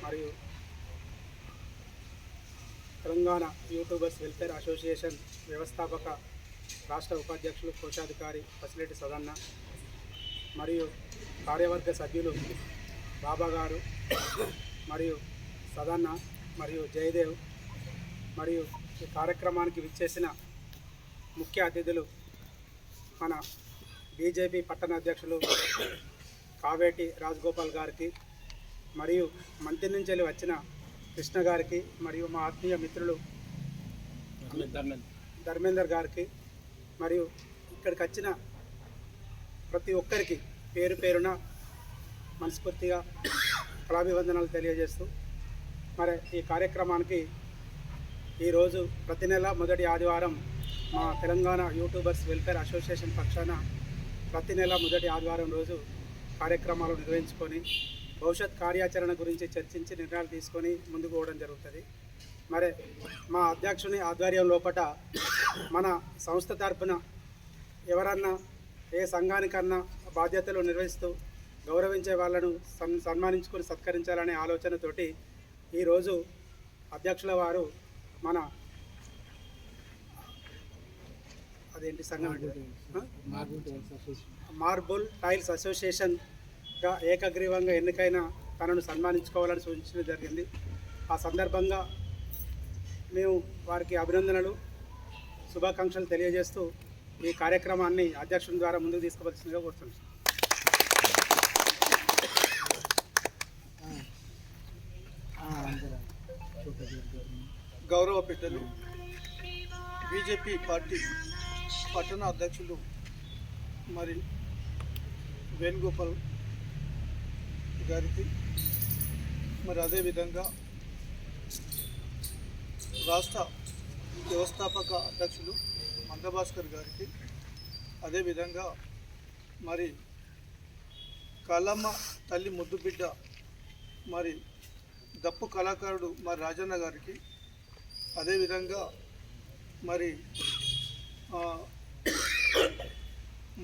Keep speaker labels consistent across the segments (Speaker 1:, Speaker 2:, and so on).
Speaker 1: మరియు Telangana YouTubers welfare association వ్యవస్థాపక రాష్ట్ర ఉపాధ్యక్షులు కోశాధికారి పసిరెడ్డి సదన్న మరియు కార్యవర్గ సభ్యులు బాబా గారు మరియు సదన్న మరియు జయదేవ్ మరియు ఈ కార్యక్రమానికి విచ్చేసిన ముఖ్య అతిథులు మన బీజేపీ పట్టణ అధ్యక్షులు కావేటి రాజగోపాల్ గారికి మరియు మంత్రి నుంచి వెళ్ళి వచ్చిన కృష్ణ గారికి మరియు మా ఆత్మీయ మిత్రులు ధర్మేందర్ గారికి మరియు ఇక్కడికి వచ్చిన ప్రతి ఒక్కరికి పేరు పేరున మనస్ఫూర్తిగా కళాభివందనాలు తెలియజేస్తూ మరి ఈ కార్యక్రమానికి ఈరోజు ప్రతి నెల మొదటి ఆదివారం మా తెలంగాణ యూట్యూబర్స్ వెల్ఫేర్ అసోసియేషన్ పక్షాన ప్రతి నెల మొదటి ఆదివారం రోజు కార్యక్రమాలు నిర్వహించుకొని భవిష్యత్ కార్యాచరణ గురించి చర్చించి నిర్ణయాలు తీసుకొని ముందుకు పోవడం జరుగుతుంది. మరి మా అధ్యక్షుని ఆధ్వర్యం లోపట మన సంస్థ తరపున ఎవరన్నా ఏ సంఘానికన్నా బాధ్యతలు నిర్వహిస్తూ గౌరవించే వాళ్ళను సన్మానించుకొని సత్కరించాలనే ఆలోచనతోటి ఈరోజు అధ్యక్షుల వారు మన అదేంటి సంఘం మార్బుల్ టైల్స్ అసోసియేషన్గా ఏకగ్రీవంగా ఎన్నికైన తనను సన్మానించుకోవాలని సూచించడం జరిగింది. ఆ సందర్భంగా మేము వారికి అభినందనలు శుభాకాంక్షలు తెలియజేస్తూ ఈ కార్యక్రమాన్ని అధ్యక్షుని ద్వారా ముందుకు తీసుకువలసిందిగా కోరుతున్నాం.
Speaker 2: గౌరవ పెద్దలు బీజేపీ పార్టీ పట్టణ అధ్యక్షులు మరి వేణుగోపాల్ గారికి మరి అదేవిధంగా రాష్ట్ర వ్యవస్థాపక అధ్యక్షులు మందభాస్కర్ గారికి అదేవిధంగా మరి కలమ్మ తల్లి ముద్దుబిడ్డ మరి దప్పు కళాకారుడు మరి రాజన్న గారికి అదేవిధంగా మరి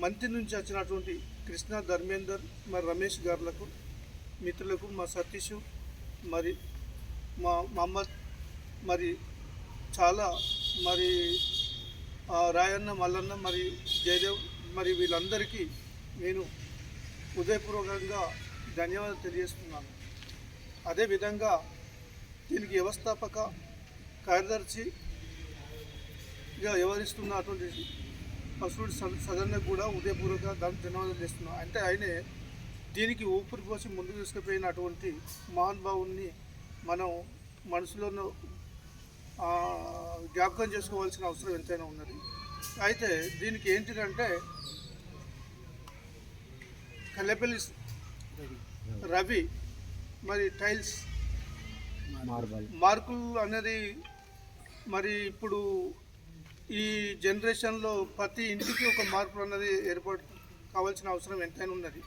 Speaker 2: మంత్రి నుంచి వచ్చినటువంటి కృష్ణ ధర్మేందర్ మరి రమేష్ గారులకు మిత్రులకు మా సతీష్ మరి మా మహమ్మద్ మరి చాలా మరి రాయన్న మల్లన్న మరి జయదేవ్ మరి వీళ్ళందరికీ నేను హృదయపూర్వకంగా ధన్యవాదాలు తెలియజేస్తున్నాను. అదేవిధంగా దీనికి వ్యవస్థాపక కార్యదర్శిగా వ్యవహరిస్తున్నటువంటి పసుడు సదన్నకు కూడా హృదయపూర్వక ధన్యవాదాలు చేస్తున్నాను. అంటే ఆయనే దీనికి ఊపిరి పోసి ముందుకు తీసుకుపోయినటువంటి మహానుభావుని మనం మనసులో జ్ఞాపకం చేసుకోవాల్సిన అవసరం ఎంతైనా ఉన్నది. అయితే దీనికి ఏంటిదంటే కల్లెపల్లి రవి మరి టైల్స్ మార్కులు అనేది మరి ఇప్పుడు ఈ జనరేషన్లో ప్రతి ఇంటికి ఒక మార్పులు అన్నది ఏర్పాటు కావాల్సిన అవసరం ఎంతైనా ఉన్నది.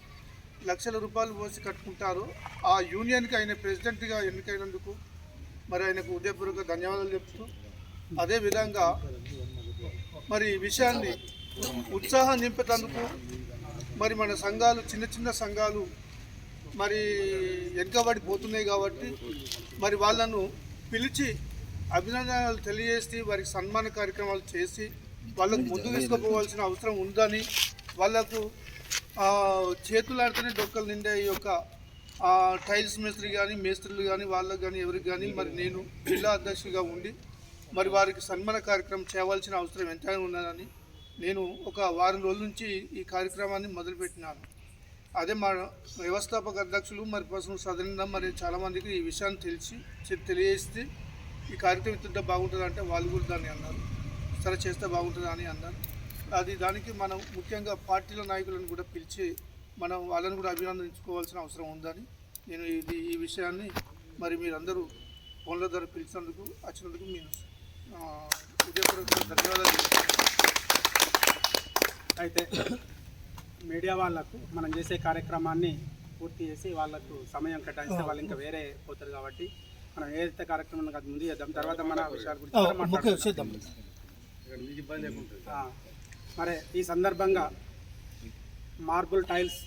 Speaker 2: లక్షల రూపాయలు పోసి కట్టుకుంటారు. ఆ యూనియన్కి ఆయన ప్రెసిడెంట్గా ఎన్నికైనందుకు మరి ఆయనకు హృదయపూర్వక ధన్యవాదాలు చెప్తూ అదేవిధంగా మరి ఈ విషయాన్ని ఉత్సాహం నింపేందుకు మరి మన సంఘాలు చిన్న చిన్న సంఘాలు మరి వెనుకబడిపోతున్నాయి కాబట్టి మరి వాళ్ళను పిలిచి అభినందనలు తెలియజేసి వారికి సన్మాన కార్యక్రమాలు చేసి వాళ్ళకు ముందుకు తీసుకుపోవాల్సిన అవసరం ఉందని వాళ్ళకు చేతులాడితేనే డొక్కలు నిండే ఈ యొక్క టైల్స్ మేస్త్రులు కానీ వాళ్ళకు కానీ ఎవరికి కానీ మరి నేను జిల్లా అధ్యక్షుడిగా ఉండి మరి వారికి సన్మాన కార్యక్రమం చేయవలసిన అవసరం ఎంతైనా ఉన్నదని నేను ఒక వారం రోజుల నుంచి ఈ కార్యక్రమాన్ని మొదలుపెట్టినాను. అదే మా వ్యవస్థాపక అధ్యక్షులు మరి పర్సనల్ సదనంగా మరి చాలామందికి ఈ విషయాన్ని తెలియజేస్తే ఈ కార్యక్రమం ఇస్తుంటే బాగుంటుంది అంటే వాళ్ళు కూడా దాన్ని అన్నారు, సరే చేస్తే బాగుంటుందా అని అన్నారు. దానికి మనం ముఖ్యంగా పార్టీల నాయకులను కూడా పిలిచి మనం వాళ్ళని కూడా అభినందించుకోవాల్సిన అవసరం ఉందని నేను ఈ విషయాన్ని మరి మీరందరూ ఫోన్ల ద్వారా పిలిచినందుకు వచ్చినందుకు నేను హృదయపూర్వక ధన్యవాదాలు.
Speaker 1: అయితే మీడియా వాళ్ళకు మనం చేసే కార్యక్రమాన్ని పూర్తి చేసి వాళ్ళకు సమయం కేటాయిస్తే వాళ్ళు ఇంకా వేరే పోతారు కాబట్టి మనం ఏదైతే కార్యక్రమం అది ముందు చేద్దాం, తర్వాత మన విషయాల గురించి మాట్లాడుకుందాం. మరి ఈ సందర్భంగా మార్బుల్ టైల్స్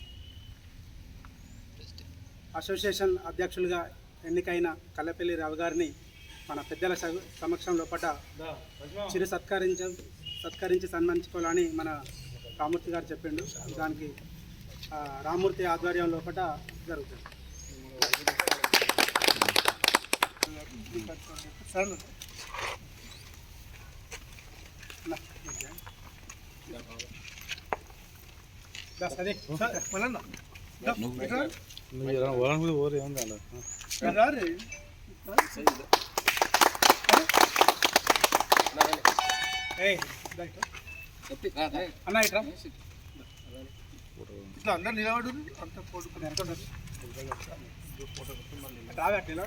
Speaker 1: అసోసియేషన్ అధ్యక్షులుగా ఎన్నికైన కల్లపల్లి రావు గారిని మన పెద్దల సమక్షం లోపల చిరు సత్కరించి సన్మానించుకోవాలని మన రామూర్తి గారు చెప్పిండు. దానికి రామూర్తి ఆధ్వర్యం లోపల జరుగుతుంది. అన్న ఇట్లా
Speaker 2: ఇట్లా అందరు నిలబడు అంత ఫోటో
Speaker 1: రాగట్లేదు.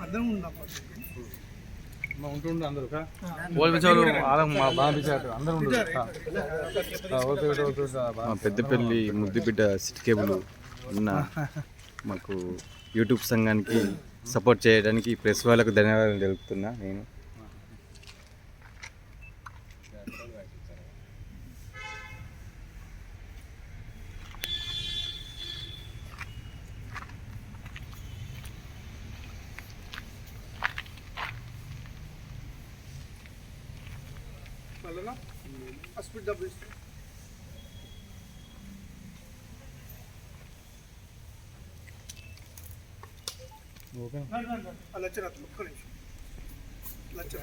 Speaker 2: అర్థం ఉందా
Speaker 3: ఉంటుండే అందరూ
Speaker 4: పెద్దపల్లి ముద్దుబిడ్డ సిటీ కేబుల్ ఉన్న మాకు యూట్యూబ్ సంఘానికి సపోర్ట్ చేయడానికి ప్రెస్ వాళ్ళకు ధన్యవాదాలు తెలుపుతున్నా. నేను
Speaker 2: హాస్పిటల్ డబ్బులు ఇస్తాం. లచ్చన ఒక్క నిమిషం లచ్చన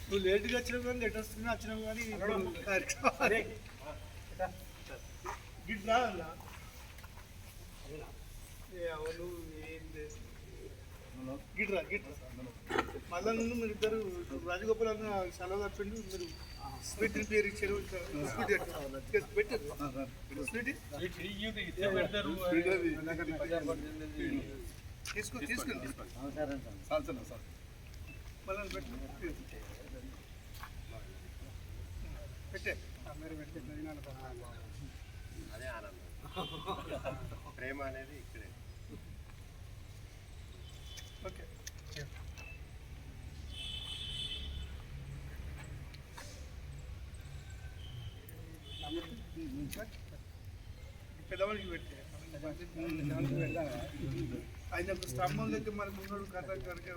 Speaker 2: నువ్వు లేట్గా వచ్చినావు కానీ లేట్ వస్తున్నా వచ్చినావు కానీ గిట్లా అవును గిట్రా మళ్ళా నుండి మీరు ఇద్దరు రాజగోపాల్ అన్న సెలవు తప్పిండు. మీరు స్వీట్ పేరు ఇచ్చారు. స్వీట్ పెట్టారు. స్వీట్ తీసుకోండి మళ్ళీ పెట్టే
Speaker 5: ప్రేమ అనేది ఇక్కడే.
Speaker 2: ఓకే పెద్దవాళ్ళకి పెట్టే ఆయన స్తంభం దగ్గర మరి ముందు కథ కనుక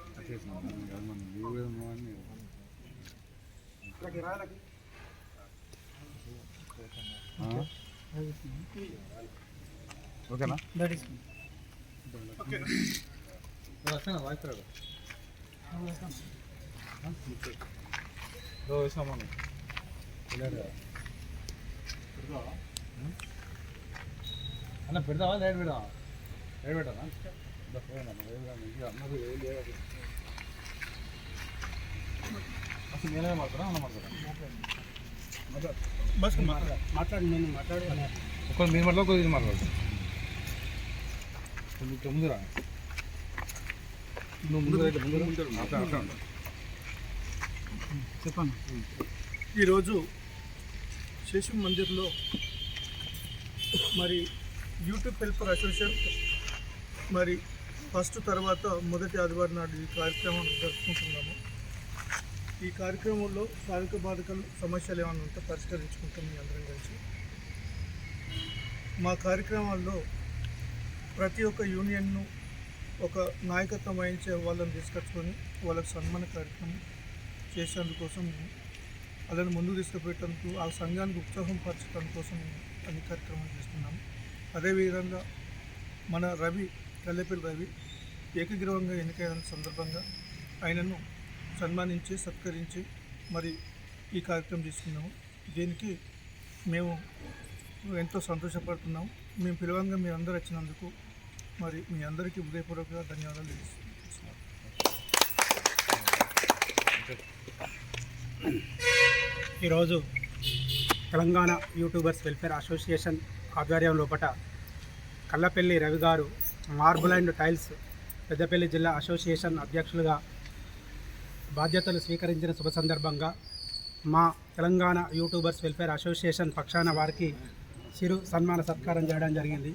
Speaker 3: ఓకేనా?
Speaker 2: ఓకే
Speaker 3: అన్న పెడతావా లైట్ పెడతావా? లైట్ పెట్టాలా? అసలు నేనే మాట్లాడా అన్న మాట్లాడా
Speaker 2: బస్
Speaker 1: మాట్లాడి నేను మాట్లాడు.
Speaker 3: ఒకరు మీరు మాట్లాడు, ఒకరు ఇది మాట్లాడు. ముందురా నువ్వు ముందు మాట్లాడు.
Speaker 1: చెప్పండి.
Speaker 2: ఈరోజు శిశు మందిర్లో మరి యూట్యూబ్ వెల్ఫేర్ అసోసియేషన్ మరి ఫస్ట్ తర్వాత మొదటి ఆదివారం నాడు ఈ కార్యక్రమాన్ని జరుపుకుంటున్నాము. ఈ కార్యక్రమంలో సాధక బాధకాలు సమస్యలు ఏమైనా ఉంటే పరిష్కరించుకుంటాం మీ అందరం కలిసి. మా కార్యక్రమాల్లో ప్రతి ఒక్క యూనియన్ను ఒక నాయకత్వం వహించే వాళ్ళని తీసుకొచ్చుకొని వాళ్ళకి సన్మాన కార్యక్రమం చేసేందుకోసం వాళ్ళని ముందుకు తీసుకుపెట్టేందుకు ఆ సంఘానికి ఉత్సాహం పరచడం కోసం అన్ని కార్యక్రమాలు చేస్తున్నాము. అదేవిధంగా మన రవి కల్లపల్లి రవి ఏకగ్రీవంగా ఎన్నికైన సందర్భంగా ఆయనను సన్మానించి సత్కరించి మరి ఈ కార్యక్రమం తీసుకున్నాము. దీనికి మేము ఎంతో సంతోషపడుతున్నాము. మేము పిలవంగా మీ అందరూ వచ్చినందుకు మరి మీ అందరికీ హృదయపూర్వకంగా ధన్యవాదాలు తెలుస్తున్నాం.
Speaker 1: ఈరోజు తెలంగాణ యూట్యూబర్స్ వెల్ఫేర్ అసోసియేషన్ ఆధ్వర్యం లోపల కల్లపల్లి రవి గారు మార్బుల్ అండ్ టైల్స్ పెద్దపల్లి జిల్లా అసోసియేషన్ అధ్యక్షులుగా బాధ్యతలు స్వీకరించిన శుభ సందర్భంగా మా తెలంగాణ యూట్యూబర్స్ వెల్ఫేర్ అసోసియేషన్ పక్షాన వారికి చిరు సన్మాన సత్కారం చేయడం జరిగింది.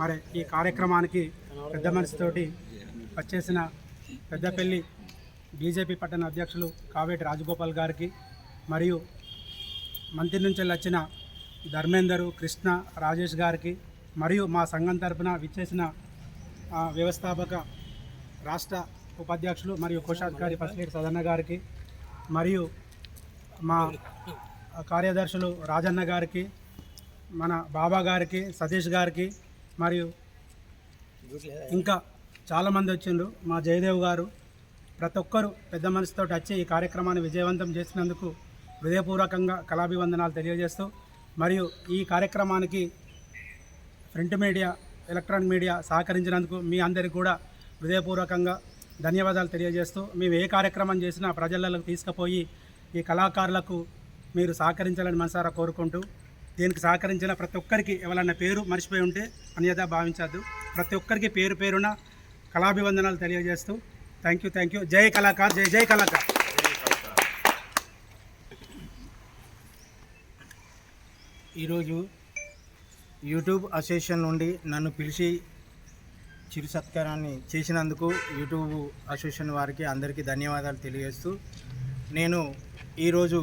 Speaker 1: మరి ఈ కార్యక్రమానికి పెద్ద మనిషితోటి వచ్చేసిన పెద్దపల్లి బీజేపీ పట్టణ అధ్యక్షులు కావేటి రాజగోపాల్ గారికి, మరియు మంత్రి నుంచి వచ్చిన ధర్మేందరు, కృష్ణ, రాజేష్ గారికి, మరియు మా సంఘం తరపున విచ్చేసిన వ్యవస్థాపక రాష్ట్ర ఉపాధ్యక్షులు మరియు కోశాధికారి పసిలేటి సదన్న గారికి, మరియు మా కార్యదర్శులు రాజన్న గారికి, మన బాబా గారికి, సతీష్ గారికి, మరియు ఇంకా చాలామంది వచ్చిండ్రు. మా జయదేవ్ గారు, ప్రతి ఒక్కరూ పెద్ద మనసుతో వచ్చి ఈ కార్యక్రమాన్ని విజయవంతం చేసినందుకు హృదయపూర్వకంగా కళాభివందనాలు తెలియజేస్తూ, మరియు ఈ కార్యక్రమానికి ప్రింట్ మీడియా, ఎలక్ట్రానిక్ మీడియా సహకరించినందుకు మీ అందరికీ కూడా హృదయపూర్వకంగా ధన్యవాదాలు తెలియజేస్తూ, మేము ఏ కార్యక్రమం చేసినా ప్రజలకు తీసుకుపోయి ఈ కళాకారులకు మీరు సహకరించాలని మనసారా కోరుకుంటూ, దీనికి సహకరించిన ప్రతి ఒక్కరికి ఎవరన్నా పేరు మర్చిపోయి ఉంటే అన్యథా భావించద్దు. ప్రతి ఒక్కరికి పేరు పేరున కళాభివందనాలు తెలియజేస్తూ థ్యాంక్ యూ. జై కళాకార్, జై జై కళాకార్.
Speaker 6: ఈరోజు యూట్యూబ్ అసోసియేషన్ నుండి నన్ను పిలిచి చిరు సత్కారాన్ని చేసినందుకు యూట్యూబ్ అసోసియేషన్ వారికి అందరికీ ధన్యవాదాలు తెలియజేస్తూ, నేను ఈరోజు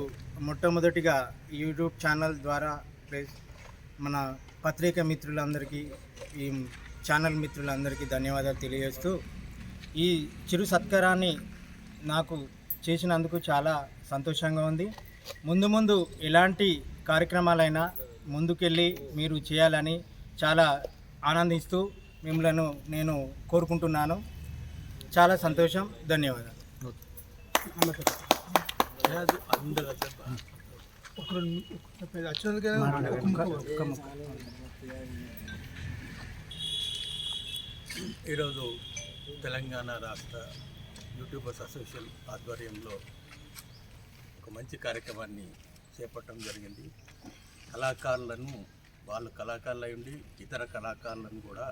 Speaker 6: మొట్టమొదటిగా యూట్యూబ్ ఛానల్ ద్వారా ప్లస్ మన పత్రికా మిత్రులందరికీ, ఈ ఛానల్ మిత్రులందరికీ ధన్యవాదాలు తెలియజేస్తూ, ఈ చిరు సత్కారాన్ని నాకు చేసినందుకు చాలా సంతోషంగా ఉంది. ముందు ఎలాంటి కార్యక్రమాలైనా ముందుకెళ్ళి మీరు చేయాలని చాలా ఆనందిస్తూ మిమ్మల్ని నేను కోరుకుంటున్నాను. చాలా సంతోషం. ధన్యవాదాలు.
Speaker 7: ఈరోజు తెలంగాణ రాష్ట్ర యూట్యూబర్స్ అసోసియేషన్ ఆధ్వర్యంలో ఒక మంచి కార్యక్రమాన్ని చేపట్టడం జరిగింది. కళాకారులను, వాళ్ళు కళాకారులు అయి ఉండి ఇతర కళాకారులను కూడా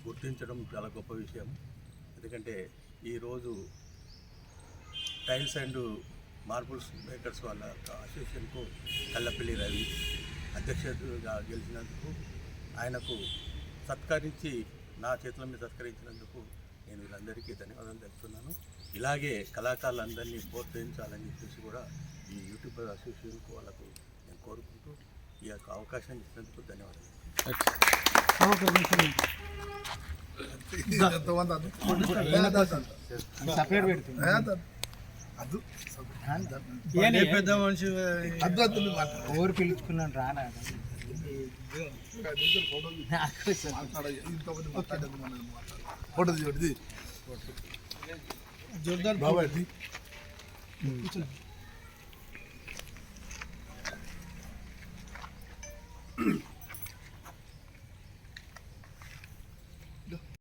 Speaker 7: గుర్తించడం చాలా గొప్ప విషయం. ఎందుకంటే ఈరోజు టైల్స్ అండ్ మార్బుల్స్ మేకర్స్ వాళ్ళ అసోసియేషన్కు కల్లపల్లి రవి అధ్యక్షుడిగా గెలిచినందుకు, ఆయనకు సత్కరించి నా చేతుల మీద సత్కరించినందుకు నేను వీళ్ళందరికీ ధన్యవాదాలు తెలుపుతున్నాను. ఇలాగే కళాకారులందరినీ ప్రోత్సహించాలని చెప్పేసి కూడా ఈ యూట్యూబర్ అసోసియేషన్కు వాళ్ళకు నేను కోరుకుంటూ ఈ యొక్క అవకాశం ఇచ్చినందుకు ధన్యవాదాలు.
Speaker 6: పెద్ద మనిషి ఎవరు పిలుచుకున్నాను రానా
Speaker 2: ఫోటో జోర్దార్ బాబాయ్.